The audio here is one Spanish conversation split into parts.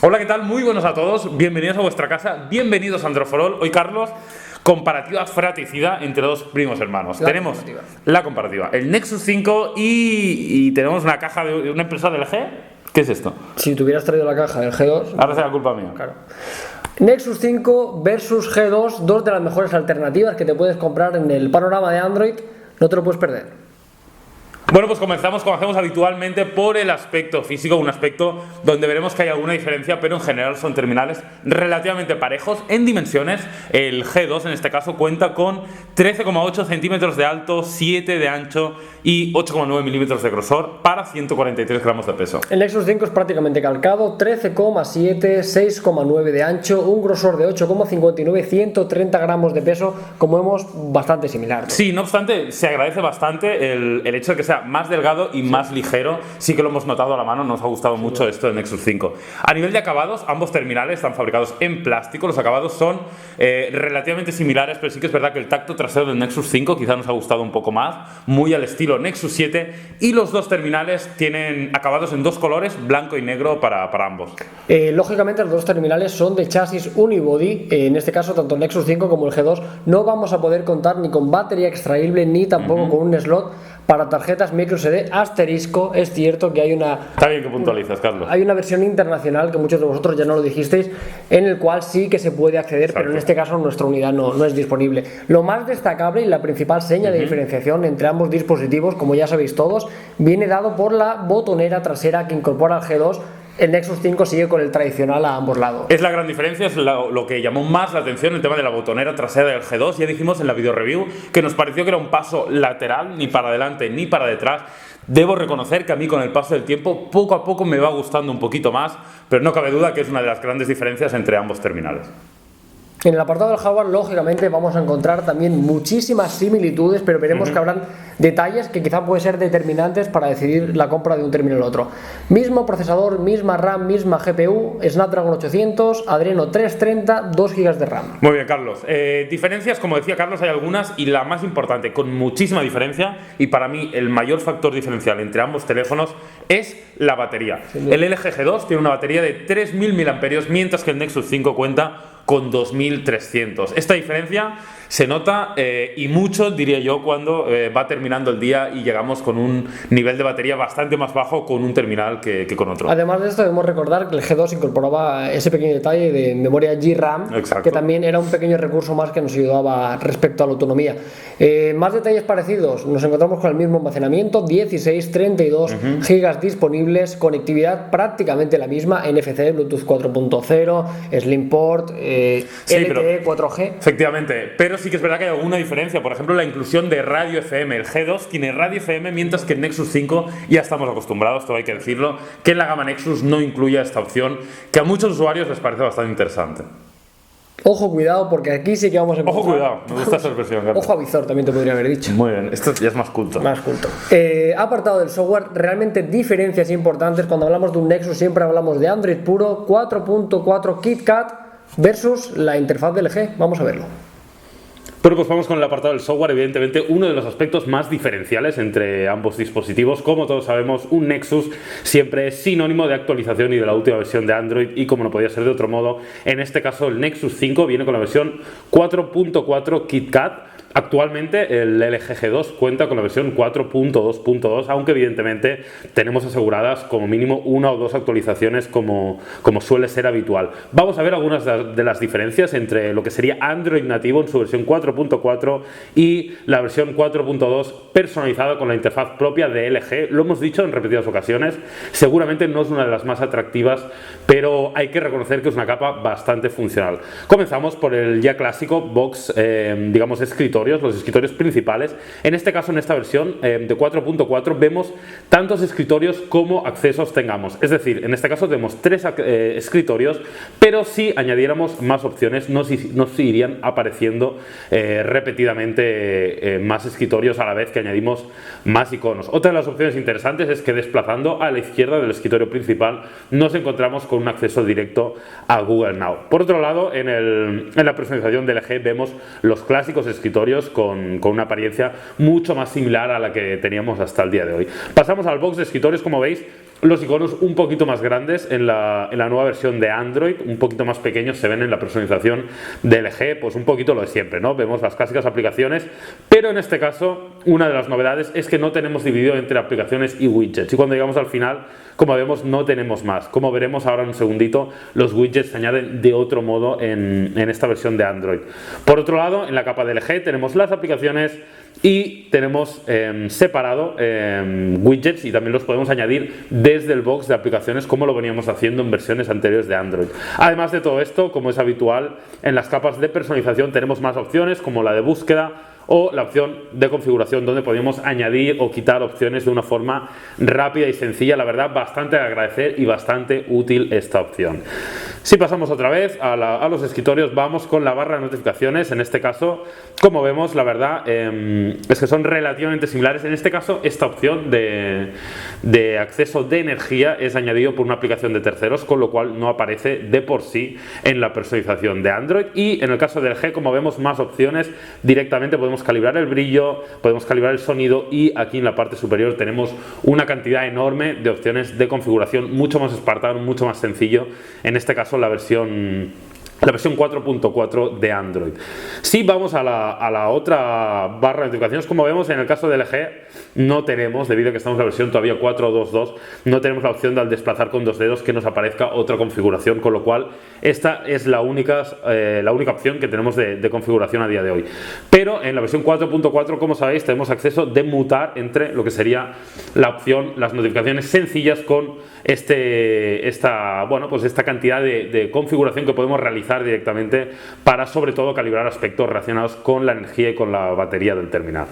Hola, ¿qué tal? Muy buenos a todos, bienvenidos a vuestra casa, bienvenidos a Android for All. Hoy, Carlos, comparativa fratricida entre dos primos hermanos. Tenemos la comparativa, el Nexus 5 y tenemos una caja de una empresa del LG. ¿Qué es esto? Si te hubieras traído la caja del G2... Ahora será culpa mía. Claro. Nexus 5 versus G2, dos de las mejores alternativas que te puedes comprar en el panorama de Android. No te lo puedes perder. Bueno, pues comenzamos como hacemos habitualmente por el aspecto físico, un aspecto donde veremos que hay alguna diferencia, pero en general son terminales relativamente parejos en dimensiones. El G2 en este caso cuenta con 13,8 centímetros de alto, 7 de ancho y 8,9 milímetros de grosor para 143 gramos de peso. El Nexus 5 es prácticamente calcado, 13,7, 6,9 de ancho, un grosor de 8,59, 130 gramos de peso, como vemos, bastante similar, ¿no? Sí, no obstante, se agradece bastante el hecho de que sea más delgado y más ligero. Sí que lo hemos notado a la mano, nos ha gustado mucho esto del Nexus 5. A nivel de acabados, ambos terminales están fabricados en plástico. Los acabados son relativamente similares, pero sí que es verdad que el tacto trasero del Nexus 5 quizá nos ha gustado un poco más, muy al estilo Nexus 7, y los dos terminales tienen acabados en dos colores, blanco y negro para ambos. Lógicamente los dos terminales son de chasis unibody. En este caso, tanto el Nexus 5 como el G2 no vamos a poder contar ni con batería extraíble ni tampoco con un slot para tarjetas microSD asterisco. Es cierto que hay una... Está bien que puntualizas, Carlos. Hay una versión internacional, que muchos de vosotros ya no lo dijisteis, en el cual sí que se puede acceder. Exacto. Pero en este caso nuestra unidad no es disponible. Lo más destacable y la principal seña de diferenciación entre ambos dispositivos, como ya sabéis todos, viene dado por la botonera trasera que incorpora el G2. El Nexus 5 sigue con el tradicional a ambos lados. Es la gran diferencia, es lo que llamó más la atención, el tema de la botonera trasera del G2. Ya dijimos en la video review que nos pareció que era un paso lateral, ni para adelante ni para detrás. Debo reconocer que a mí con el paso del tiempo poco a poco me va gustando un poquito más, pero no cabe duda que es una de las grandes diferencias entre ambos terminales. En el apartado del hardware, lógicamente, vamos a encontrar también muchísimas similitudes, pero veremos que habrán detalles que quizá pueden ser determinantes para decidir la compra de un terminal u otro. Mismo procesador, misma RAM, misma GPU, Snapdragon 800, Adreno 330, 2 GB de RAM. Muy bien, Carlos. Diferencias, como decía Carlos, hay algunas, y la más importante, con muchísima diferencia, y para mí el mayor factor diferencial entre ambos teléfonos es la batería. El LG G2 tiene una batería de 3000 mAh, mientras que el Nexus 5 cuenta con 2300. Esta diferencia se nota y mucho, diría yo, cuando va terminando el día y llegamos con un nivel de batería bastante más bajo con un terminal que con otro. Además de esto, debemos recordar que el G2 incorporaba ese pequeño detalle de memoria GRAM. Exacto. Que también era un pequeño recurso más que nos ayudaba respecto a la autonomía. Más detalles parecidos, nos encontramos con el mismo almacenamiento, 16, 32 gigas disponibles, conectividad prácticamente la misma, NFC, Bluetooth 4.0, SlimPort, LTE, 4G. Efectivamente, pero sí que es verdad que hay alguna diferencia. Por ejemplo, la inclusión de radio FM. El G2 tiene radio FM, mientras que el Nexus 5 ya estamos acostumbrados, todo hay que decirlo, que en la gama Nexus no incluya esta opción, que a muchos usuarios les parece bastante interesante. Ojo, cuidado, porque aquí sí que vamos a encontrar... Ojo, cuidado, me gusta esa expresión, Carlos. Ojo a visor, también te podría haber dicho. Muy bien, esto ya es más culto. Más culto. Apartado del software, realmente diferencias importantes. Cuando hablamos de un Nexus siempre hablamos de Android puro, 4.4 KitKat versus la interfaz del LG. Vamos a verlo. Pero pues vamos con el apartado del software. Evidentemente uno de los aspectos más diferenciales entre ambos dispositivos. Como todos sabemos, un Nexus siempre es sinónimo de actualización y de la última versión de Android, y como no podía ser de otro modo, en este caso el Nexus 5 viene con la versión 4.4 KitKat. Actualmente el LG G2 cuenta con la versión 4.2.2, aunque evidentemente tenemos aseguradas como mínimo una o dos actualizaciones como suele ser habitual. Vamos a ver algunas de las diferencias entre lo que sería Android nativo en su versión 4.4 y la versión 4.2 personalizada con la interfaz propia de LG. Lo hemos dicho en repetidas ocasiones, seguramente no es una de las más atractivas, pero hay que reconocer que es una capa bastante funcional. Comenzamos por el ya clásico box, digamos, escritorio. Los escritorios principales. En este caso, en esta versión de 4.4 vemos tantos escritorios como accesos tengamos. Es decir, en este caso tenemos 3 escritorios, pero si añadiéramos más opciones nos irían apareciendo repetidamente más escritorios a la vez que añadimos más iconos. Otra de las opciones interesantes es que desplazando a la izquierda del escritorio principal nos encontramos con un acceso directo a Google Now. Por otro lado, en la personalización del LG vemos los clásicos escritorios escritorios con una apariencia mucho más similar a la que teníamos hasta el día de hoy. Pasamos al box de escritorios. Como veis, los iconos un poquito más grandes en la nueva versión de Android, un poquito más pequeños se ven en la personalización de LG, pues un poquito lo de siempre, ¿no? Vemos las clásicas aplicaciones, pero en este caso una de las novedades es que no tenemos dividido entre aplicaciones y widgets, y cuando llegamos al final, como vemos, no tenemos más. Como veremos ahora en un segundito, los widgets se añaden de otro modo en esta versión de Android. Por otro lado, en la capa de LG tenemos las aplicaciones y tenemos separado widgets, y también los podemos añadir desde el box de aplicaciones como lo veníamos haciendo en versiones anteriores de Android. Además de todo esto, como es habitual, en las capas de personalización tenemos más opciones como la de búsqueda o la opción de configuración, donde podemos añadir o quitar opciones de una forma rápida y sencilla. La verdad, bastante de agradecer y bastante útil esta opción. Si pasamos otra vez a los escritorios, vamos con la barra de notificaciones. En este caso, como vemos, la verdad es que son relativamente similares. En este caso, esta opción de acceso de energía es añadido por una aplicación de terceros, con lo cual no aparece de por sí en la personalización de Android. Y en el caso del G, como vemos, más opciones. Directamente podemos calibrar el brillo, podemos calibrar el sonido, y aquí en la parte superior tenemos una cantidad enorme de opciones de configuración, mucho más espartano, mucho más sencillo. En este caso la versión 4.4 de Android. Si vamos a la otra barra de notificaciones, como vemos en el caso de LG no tenemos, debido a que estamos en la versión todavía 4.2.2, no tenemos la opción de al desplazar con dos dedos que nos aparezca otra configuración, con lo cual esta es la única opción que tenemos de configuración a día de hoy. Pero en la versión 4.4, como sabéis, tenemos acceso de mutar entre lo que sería la opción, las notificaciones sencillas, con esta cantidad de configuración que podemos realizar directamente para, sobre todo, calibrar aspectos relacionados con la energía y con la batería del terminal.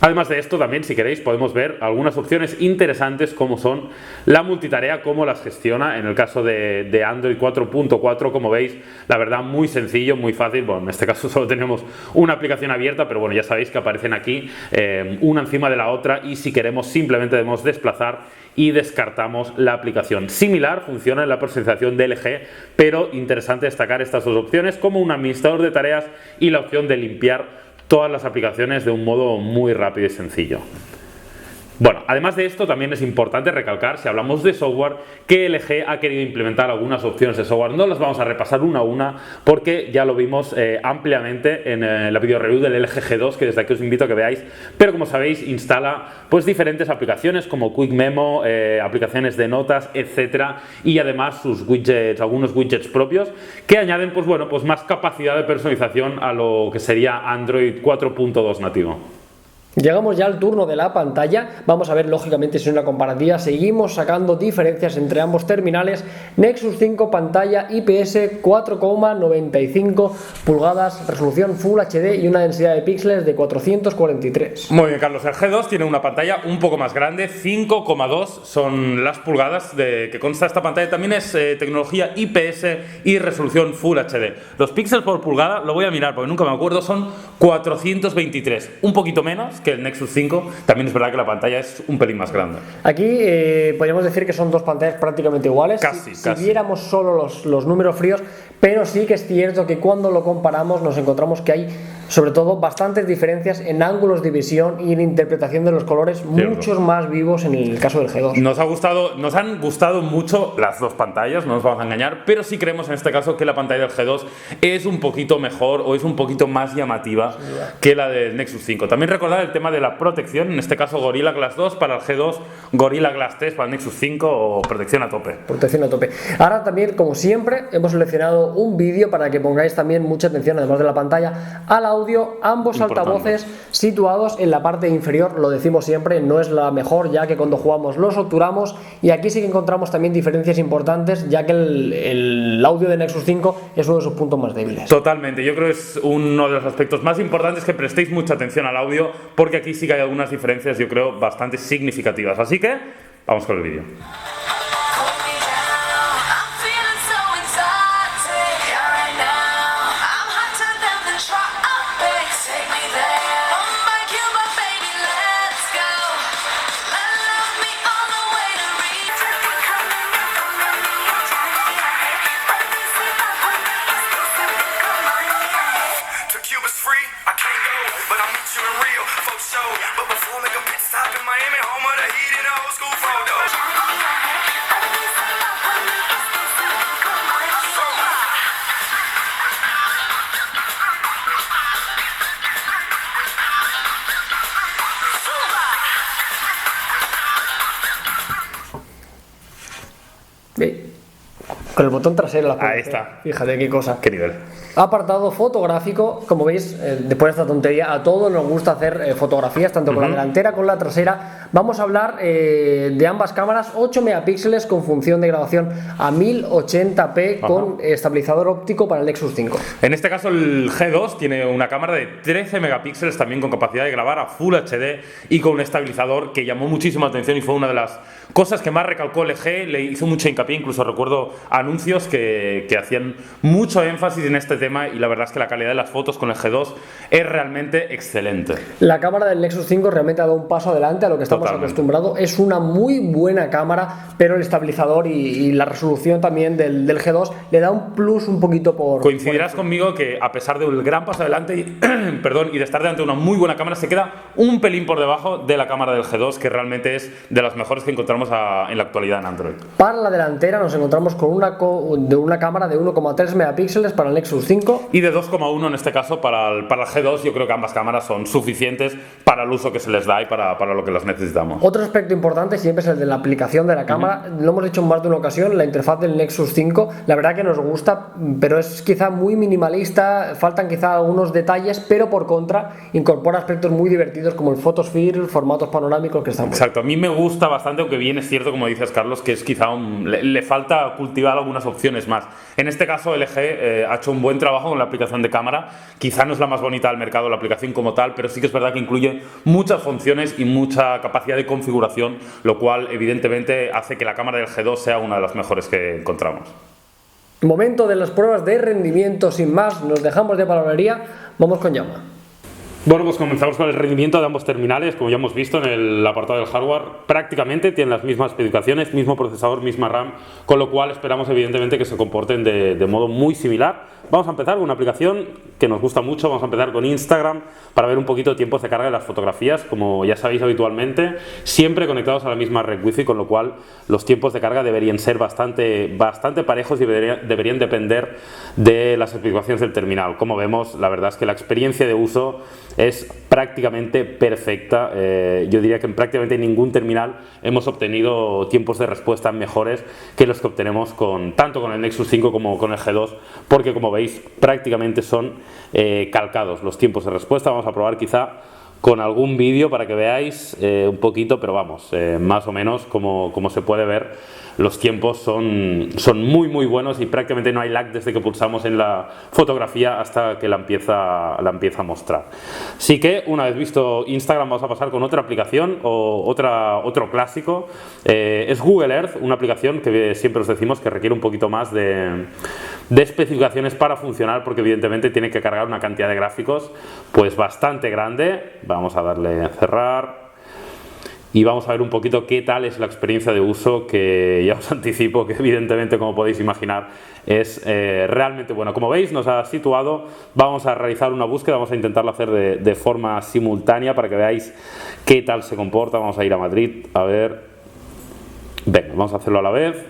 Además de esto, también, si queréis, podemos ver algunas opciones interesantes como son la multitarea, cómo las gestiona en el caso de Android 4.4. Como veis, la verdad, muy sencillo, muy fácil. Bueno, en este caso solo tenemos una aplicación abierta, pero bueno, ya sabéis que aparecen aquí una encima de la otra, y si queremos simplemente debemos desplazar y descartamos la aplicación. Similar funciona en la personalización de LG, pero interesante destacar estas dos opciones como un administrador de tareas y la opción de limpiar todas las aplicaciones de un modo muy rápido y sencillo. Bueno, además de esto, también es importante recalcar, si hablamos de software, que LG ha querido implementar algunas opciones de software. No las vamos a repasar una a una porque ya lo vimos ampliamente en la video review del LG G2, que desde aquí os invito a que veáis. Pero como sabéis, instala pues diferentes aplicaciones como Quick Memo, aplicaciones de notas, etcétera, y además sus widgets, algunos widgets propios que añaden pues más capacidad de personalización a lo que sería Android 4.2 nativo. Llegamos ya al turno de la pantalla. Vamos a ver, lógicamente, si es una comparativa. Seguimos sacando diferencias entre ambos terminales. Nexus 5, pantalla IPS 4,95 pulgadas, resolución Full HD y una densidad de píxeles de 443. Muy bien, Carlos. El G2 tiene una pantalla un poco más grande, 5,2 son las pulgadas que consta esta pantalla. También es tecnología IPS y resolución Full HD. Los píxeles por pulgada, lo voy a mirar porque nunca me acuerdo, son 423, un poquito menos que el Nexus 5. También es verdad que la pantalla es un pelín más grande. Aquí podríamos decir que son dos pantallas prácticamente iguales, casi. Si viéramos solo los números fríos, pero sí que es cierto que cuando lo comparamos nos encontramos que hay, sobre todo, bastantes diferencias en ángulos de visión y en interpretación de los colores, muchos más vivos en el caso del G2. Nos han gustado mucho las dos pantallas, no nos vamos a engañar, pero sí creemos en este caso que la pantalla del G2 es un poquito mejor o es un poquito más llamativa que la del Nexus 5. También recordar el tema de la protección, en este caso Gorilla Glass 2 para el G2, Gorilla Glass 3 para el Nexus 5 o protección a tope. Protección a tope. Ahora también, como siempre, hemos seleccionado un vídeo para que pongáis también mucha atención, además de la pantalla, al audio. Ambos altavoces situados en la parte inferior, lo decimos siempre, no es la mejor, ya que cuando jugamos los obturamos, y aquí sí que encontramos también diferencias importantes, ya que el audio de Nexus 5 es uno de sus puntos más débiles. Totalmente, yo creo que es uno de los aspectos más importantes, que prestéis mucha atención al audio, porque aquí sí que hay algunas diferencias, yo creo, bastante significativas. Así que vamos con el vídeo. Con el botón trasero. Ahí está. Fíjate qué cosa. Qué nivel. Apartado fotográfico, como veis, después de esta tontería, a todos nos gusta hacer fotografías, tanto con la delantera como la trasera. Vamos a hablar de ambas cámaras, 8 megapíxeles con función de grabación a 1080p con estabilizador óptico para el Nexus 5. En este caso el G2 tiene una cámara de 13 megapíxeles también con capacidad de grabar a Full HD y con un estabilizador que llamó muchísima atención y fue una de las cosas que más recalcó LG, le hizo mucha hincapié, incluso recuerdo anuncios que hacían mucho énfasis en este tema y la verdad es que la calidad de las fotos con el G2 es realmente excelente. La cámara del Nexus 5 realmente ha dado un paso adelante a lo que estamos acostumbrados. Es una muy buena cámara, pero el estabilizador y la resolución también del G2 le da un plus un poquito por... Coincidirás conmigo que a pesar del gran paso adelante y de estar delante de una muy buena cámara, se queda un pelín por debajo de la cámara del G2, que realmente es de las mejores que encontramos en la actualidad en Android. Para la delantera nos encontramos con una cámara de 1,3 megapíxeles para el Nexus 5 y de 2,1 en este caso para el G2. Yo creo que ambas cámaras son suficientes para el uso que se les da y para lo que las necesitamos. Otro aspecto importante siempre es el de la aplicación de la cámara. Lo hemos dicho en más de una ocasión, la interfaz del Nexus 5 la verdad que nos gusta, pero es quizá muy minimalista, faltan quizá algunos detalles, pero por contra incorpora aspectos muy divertidos como el Photosphere, formatos panorámicos que están muy... Exacto, a mí me gusta bastante, aunque bien es cierto, como dices Carlos, que es quizá le falta cultivar algunas opciones más. En este caso LG ha hecho un buen trabajo con la aplicación de cámara, quizá no es la más bonita del mercado la aplicación como tal, pero sí que es verdad que incluye muchas funciones y mucha capacidad de configuración, lo cual evidentemente hace que la cámara del G2 sea una de las mejores que encontramos. Momento de las pruebas de rendimiento, sin más, nos dejamos de palabrería, vamos con Jaume. Bueno, pues comenzamos con el rendimiento de ambos terminales. Como ya hemos visto en el apartado del hardware, prácticamente tienen las mismas especificaciones, mismo procesador, misma RAM, con lo cual esperamos evidentemente que se comporten de modo muy similar. Vamos a empezar con una aplicación que nos gusta mucho, vamos a empezar con Instagram para ver un poquito de tiempos de carga de las fotografías, como ya sabéis habitualmente, siempre conectados a la misma red Wi-Fi, con lo cual los tiempos de carga deberían ser bastante parejos y deberían depender de las especificaciones del terminal. Como vemos, la verdad es que la experiencia de uso es prácticamente perfecta. Yo diría que en prácticamente ningún terminal hemos obtenido tiempos de respuesta mejores que los que obtenemos tanto con el Nexus 5 como con el G2, porque como veis prácticamente son calcados los tiempos de respuesta. Vamos a probar quizá con algún vídeo para que veáis un poquito, pero vamos, más o menos como se puede ver, los tiempos son muy buenos y prácticamente no hay lag desde que pulsamos en la fotografía hasta que la empieza a mostrar. Así que una vez visto Instagram vamos a pasar con otra aplicación o otro clásico. Es Google Earth, una aplicación que siempre os decimos que requiere un poquito más de especificaciones para funcionar, porque evidentemente tiene que cargar una cantidad de gráficos pues bastante grande. Vamos a darle a cerrar y vamos a ver un poquito qué tal es la experiencia de uso, que ya os anticipo que evidentemente, como podéis imaginar, es realmente bueno. Como veis, nos ha situado. Vamos a realizar una búsqueda, vamos a intentarlo hacer de forma simultánea para que veáis qué tal se comporta. Vamos a ir a Madrid, a ver. Venga, vamos a hacerlo a la vez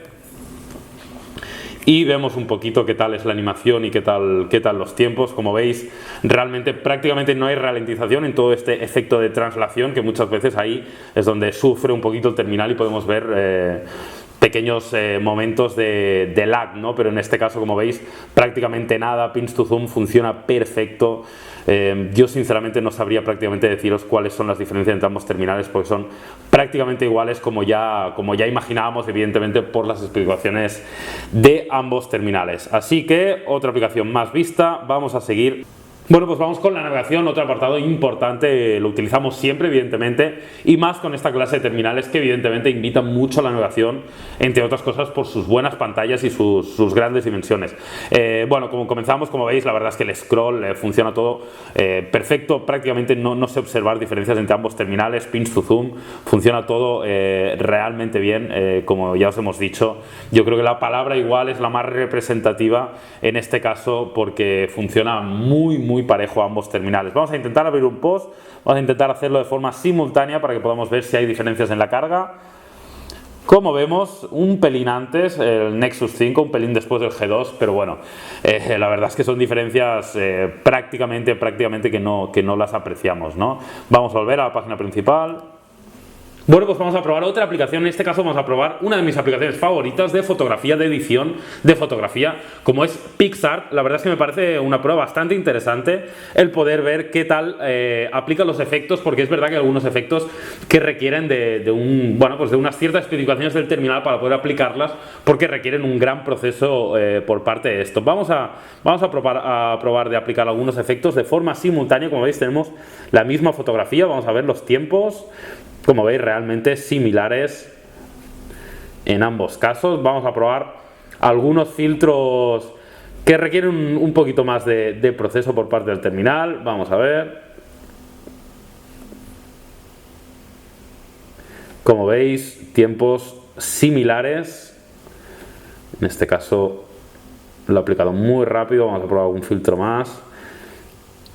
y vemos un poquito qué tal es la animación y qué tal los tiempos. Como veis, realmente prácticamente no hay ralentización en todo este efecto de traslación, que muchas veces ahí es donde sufre un poquito el terminal y podemos ver pequeños momentos de lag, ¿no? Pero en este caso, como veis, prácticamente nada. Pinch to zoom funciona perfecto. Yo sinceramente no sabría prácticamente deciros cuáles son las diferencias entre ambos terminales, porque son prácticamente iguales como ya imaginábamos, evidentemente por las especificaciones de ambos terminales. Así que otra aplicación más vista, vamos a seguir. Bueno, pues vamos con la navegación, otro apartado importante, lo utilizamos siempre evidentemente, y más con esta clase de terminales que evidentemente invitan mucho a la navegación, entre otras cosas por sus buenas pantallas y sus grandes dimensiones. Bueno, como comenzamos, como veis, la verdad es que el scroll funciona todo perfecto, prácticamente no sé observar diferencias entre ambos terminales. Pinch to zoom, funciona todo realmente bien. Como ya os hemos dicho, yo creo que la palabra igual es la más representativa en este caso, porque funciona muy parejo a ambos terminales. Vamos a intentar abrir un post, vamos a intentar hacerlo de forma simultánea para que podamos ver si hay diferencias en la carga. Como vemos, un pelín antes el Nexus 5, un pelín después del G2, pero bueno, la verdad es que son diferencias prácticamente que no las apreciamos, ¿no? Vamos a volver a la página principal. Bueno, pues vamos a probar otra aplicación. En este caso vamos a probar una de mis aplicaciones favoritas de fotografía, de edición de fotografía, como es PicsArt. La verdad es que me parece una prueba bastante interesante el poder ver qué tal aplica los efectos, porque es verdad que hay algunos efectos que requieren de unas ciertas especificaciones del terminal para poder aplicarlas, porque requieren un gran proceso por parte de esto. Vamos a probar de aplicar algunos efectos de forma simultánea. Como veis, tenemos la misma fotografía. Vamos a ver los tiempos. Como veis, realmente similares en ambos casos. Vamos a probar algunos filtros que requieren un poquito más de proceso por parte del terminal. Vamos a ver. Como veis, tiempos similares. En este caso lo he aplicado muy rápido. Vamos a probar algún filtro más.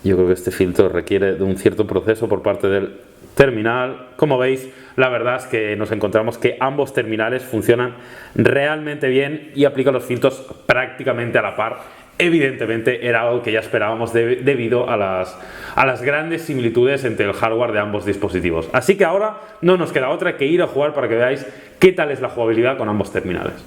Yo creo que este filtro requiere de un cierto proceso por parte del terminal. Como veis, la verdad es que nos encontramos que ambos terminales funcionan realmente bien y aplican los filtros prácticamente a la par. Evidentemente era algo que ya esperábamos debido a las grandes similitudes entre el hardware de ambos dispositivos. Así que ahora no nos queda otra que ir a jugar para que veáis qué tal es la jugabilidad con ambos terminales.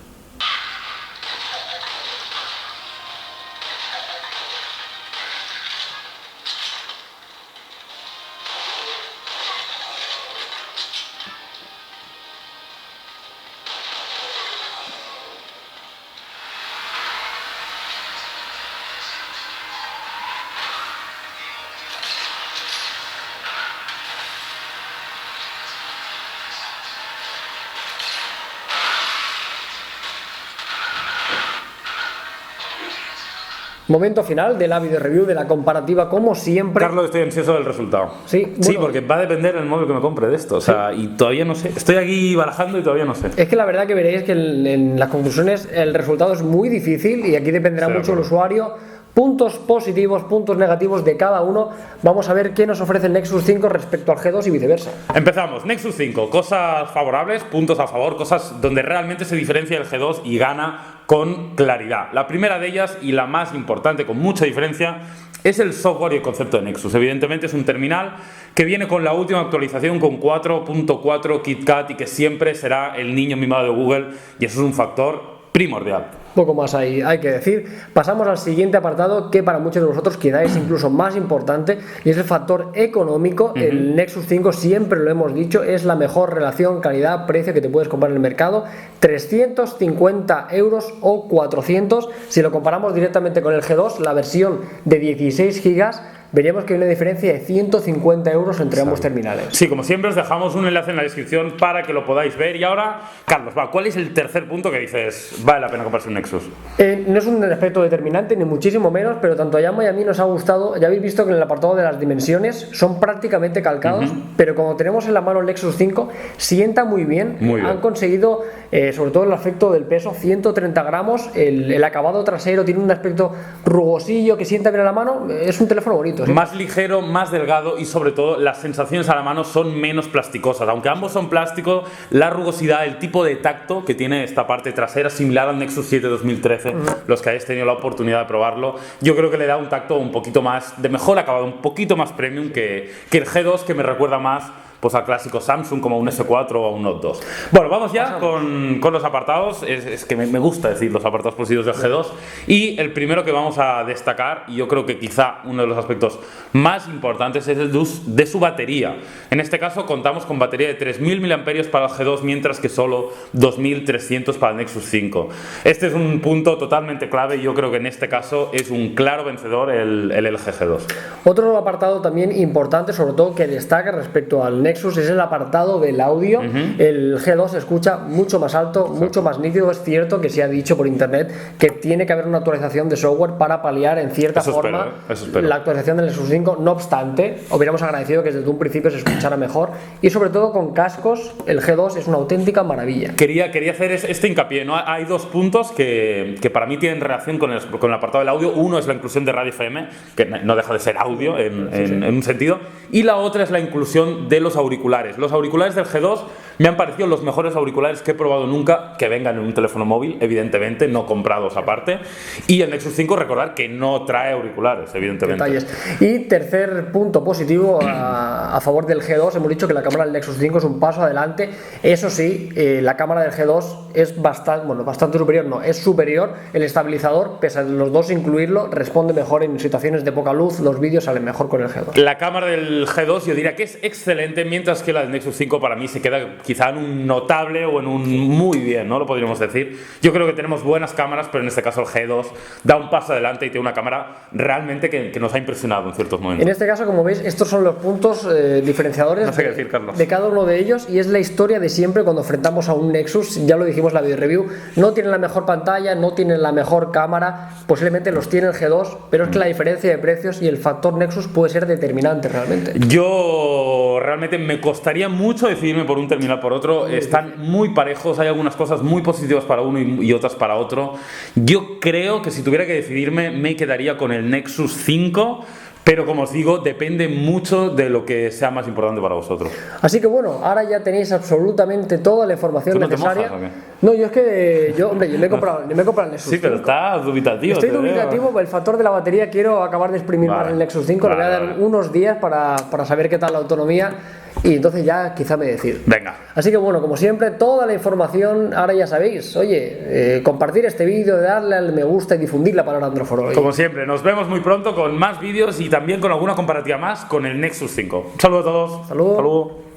Momento final de la video review, de la comparativa, como siempre. Carlos, estoy ansioso del resultado. Sí, bueno, sí, porque va a depender el móvil que me compre de esto. O sea, y todavía no sé. Estoy aquí barajando y todavía no sé. Es que la verdad que veréis que en las conclusiones el resultado es muy difícil y aquí dependerá mucho el usuario. Puntos positivos, puntos negativos de cada uno. Vamos a ver qué nos ofrece el Nexus 5 respecto al G2 y viceversa. Empezamos. Nexus 5, cosas favorables, puntos a favor, cosas donde realmente se diferencia el G2 y gana con claridad. La primera de ellas, y la más importante con mucha diferencia, es el software y el concepto de Nexus. Evidentemente es un terminal que viene con la última actualización con 4.4 KitKat y que siempre será el niño mimado de Google, y eso es un factor primordial. Poco más hay que decir. Pasamos al siguiente apartado, que para muchos de vosotros quizá es incluso más importante, y es el factor económico. El Nexus 5, siempre lo hemos dicho, es la mejor relación calidad-precio que te puedes comprar en el mercado. 350 euros o 400. Si lo comparamos directamente con el G2, la versión de 16 gigas, veríamos que hay una diferencia de 150 euros entre ambos terminales. Sí, como siempre os dejamos un enlace en la descripción para que lo podáis ver. Y ahora, Carlos, ¿cuál es el tercer punto que dices vale la pena comprarse un Nexus? No es un aspecto determinante, ni muchísimo menos, pero tanto a Yama y a mí nos ha gustado. Ya habéis visto que en el apartado de las dimensiones son prácticamente calcados, pero como tenemos en la mano el Nexus 5, sienta muy bien. Han conseguido, sobre todo el aspecto del peso, 130 gramos. El acabado trasero tiene un aspecto rugosillo que sienta bien a la mano. Es un teléfono bonito. ¿Sí? Más ligero, más delgado, y sobre todo las sensaciones a la mano son menos plasticosas. Aunque ambos son plásticos, la rugosidad, el tipo de tacto que tiene esta parte trasera, similar al Nexus 7 2013, los que hayáis tenido la oportunidad de probarlo, yo creo que le da un tacto un poquito más, de mejor acabado, un poquito más premium que el G2, que me recuerda más pues al clásico Samsung, como un S4 o un Note 2. Bueno, vamos ya con los apartados. Es que me gusta decir los apartados positivos del G2. Y el primero que vamos a destacar, y yo creo que quizá uno de los aspectos más importantes, es el de su batería. En este caso contamos con batería de 3000 mAh para el G2, mientras que solo 2300 para el Nexus 5. Este es un punto totalmente clave, y yo creo que en este caso es un claro vencedor el LG G2. Otro apartado también importante, sobre todo que destaca respecto al Nexus, es el apartado del audio. El G2 se escucha mucho más alto, mucho más nítido. Es cierto que se ha dicho por internet que tiene que haber una actualización de software para paliar en cierta forma la actualización del Nexus 5. No obstante, hubiéramos agradecido que desde un principio se escuchara mejor, y sobre todo con cascos el G2 es una auténtica maravilla. Quería hacer este hincapié, ¿no? Hay dos puntos que para mí tienen relación con el apartado del audio. Uno es la inclusión de radio FM, que no deja de ser audio en un sentido, y la otra es la inclusión de los auriculares. Los auriculares del G2 me han parecido los mejores auriculares que he probado nunca, que vengan en un teléfono móvil, evidentemente, no comprados aparte. Y el Nexus 5, recordar que no trae auriculares, evidentemente. Detalles. Y tercer punto positivo a favor del G2, hemos dicho que la cámara del Nexus 5 es un paso adelante. Eso sí, la cámara del G2 es bastante superior, no, es superior. El estabilizador, pese a los dos incluirlo, responde mejor en situaciones de poca luz, los vídeos salen mejor con el G2. La cámara del G2 yo diría que es excelente, mientras que la del Nexus 5 para mí se queda quizá en un notable o en un muy bien, ¿no? Lo podríamos decir. Yo creo que tenemos buenas cámaras, pero en este caso el G2 da un paso adelante y tiene una cámara realmente que nos ha impresionado en ciertos momentos. En este caso, como veis, estos son los puntos diferenciadores no sé qué decir, Carlos, de cada uno de ellos, y es la historia de siempre cuando enfrentamos a un Nexus. Ya lo dijimos en la video review, no tienen la mejor pantalla, no tienen la mejor cámara, posiblemente los tiene el G2, pero es que la diferencia de precios y el factor Nexus puede ser determinante realmente. Yo realmente me costaría mucho decidirme por un terminal por otro. Están muy parejos, hay algunas cosas muy positivas para uno y otras para otro. Yo creo que si tuviera que decidirme me quedaría con el Nexus 5, pero como os digo, depende mucho de lo que sea más importante para vosotros. Así que bueno, ahora ya tenéis absolutamente toda la información necesaria. ¿Te mojas, o qué? No, yo es que yo me he comprado el Nexus 5. Sí, pero está dubitativo. Estoy dubitativo, el factor de la batería quiero acabar de exprimir más el Nexus 5, le voy a dar unos días para saber qué tal la autonomía y entonces ya quizá me decido. Venga. Así que bueno, como siempre, toda la información ahora ya sabéis. Oye, compartir este vídeo, darle al me gusta y difundir la palabra Androforo. Como siempre, nos vemos muy pronto con más vídeos y también con alguna comparativa más con el Nexus 5. Un saludo a todos. Saludos. Hasta luego.